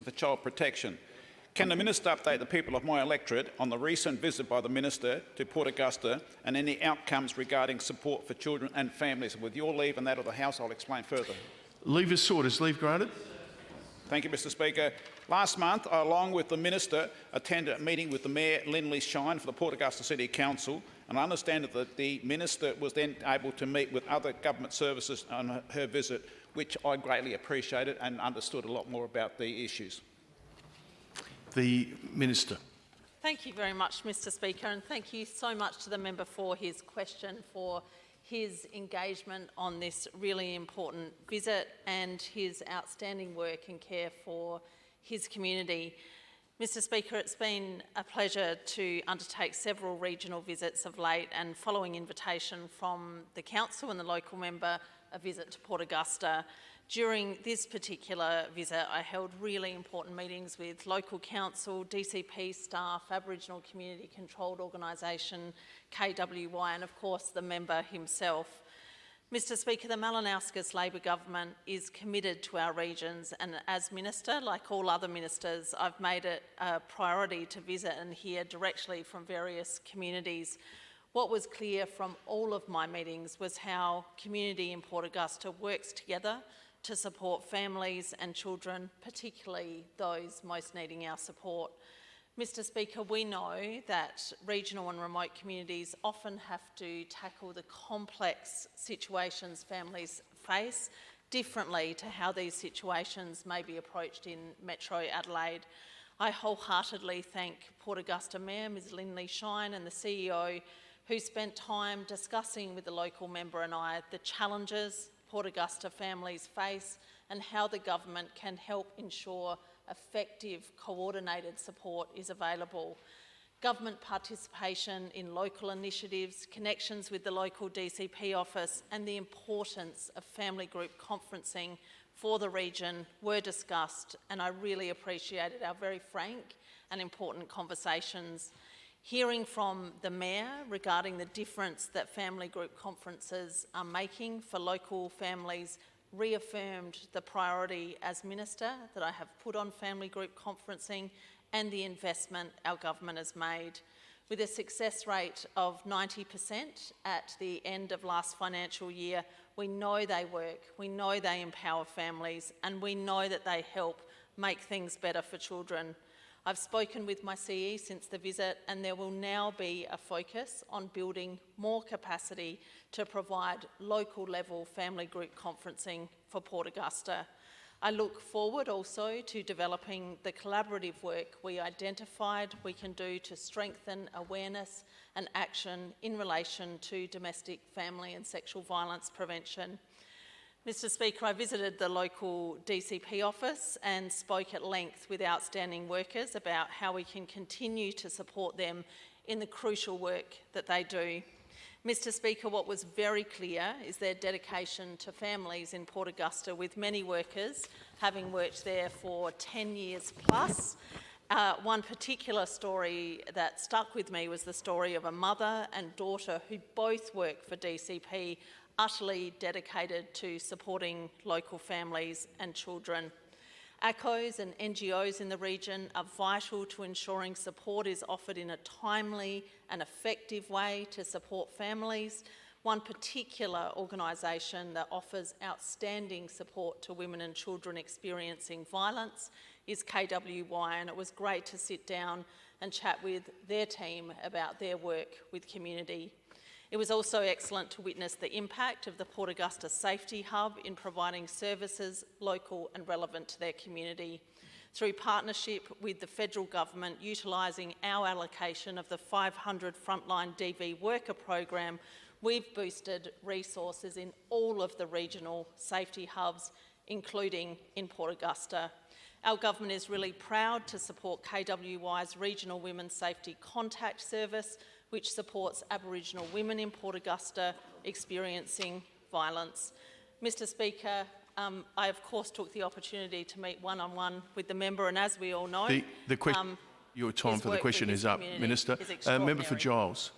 for Child Protection. Can the Minister update the people of my electorate on the recent visit by the Minister to Port Augusta and any outcomes regarding support for children and families? With your leave and that of the House, I'll explain further. Leave is sought. Is leave granted? Thank you, Mr Speaker. Last month, I, along with the Minister, attended a meeting with the Mayor, Lindley Shine, for the Port Augusta City Council, and I understand that the Minister was then able to meet with other government services on her visit, which I greatly appreciated and understood a lot more about the issues. The Minister. Thank you very much, Mr Speaker, and thank you so much to the member for his question, for his engagement on this really important visit and his outstanding work and care for his community. Mr Speaker, it's been a pleasure to undertake several regional visits of late, and following invitation from the Council and the local member, a visit to Port Augusta. During this particular visit, I held really important meetings with local council, DCP staff, Aboriginal Community Controlled Organisation, KWY, and of course the member himself. Mr Speaker, the Malinauskas Labor Government is committed to our regions, and as Minister, like all other ministers, I've made it a priority to visit and hear directly from various communities. What was clear from all of my meetings was how community in Port Augusta works together to support families and children, particularly those most needing our support. Mr Speaker, we know that regional and remote communities often have to tackle the complex situations families face differently to how these situations may be approached in Metro Adelaide. I wholeheartedly thank Port Augusta Mayor, Ms Lindley Shine, and the CEO who spent time discussing with the local member and I the challenges Port Augusta families face and how the government can help ensure effective coordinated support is available. Government participation in local initiatives, connections with the local DCP office and the importance of family group conferencing for the region were discussed, and I really appreciated our very frank and important conversations. Hearing from the Mayor regarding the difference that family group conferences are making for local families reaffirmed the priority as Minister that I have put on family group conferencing and the investment our government has made. With a success rate of 90% at the end of last financial year, we know they work, we know they empower families, and we know that they help make things better for children. I've spoken with my CE since the visit, and there will now be a focus on building more capacity to provide local level family group conferencing for Port Augusta. I look forward also to developing the collaborative work we identified we can do to strengthen awareness and action in relation to domestic, family and sexual violence prevention. Mr Speaker, I visited the local DCP office and spoke at length with outstanding workers about how we can continue to support them in the crucial work that they do. Mr Speaker, what was very clear is their dedication to families in Port Augusta, with many workers having worked there for 10 years plus. One particular story that stuck with me was the story of a mother and daughter who both work for DCP, utterly dedicated to supporting local families and children. ACOs and NGOs in the region are vital to ensuring support is offered in a timely and effective way to support families. One particular organisation that offers outstanding support to women and children experiencing violence is KWY, and it was great to sit down and chat with their team about their work with community. It was also excellent to witness the impact of the Port Augusta Safety Hub in providing services local and relevant to their community. Through partnership with the federal government, utilising our allocation of the 500 frontline DV worker program, we've boosted resources in all of the regional safety hubs, including in Port Augusta. Our government is really proud to support KWY's Regional Women's Safety Contact Service, which supports Aboriginal women in Port Augusta experiencing violence. Mr Speaker, I of course took the opportunity to meet one-on-one with the member, and as we all know, your time for the question is up, Minister. Member for Giles.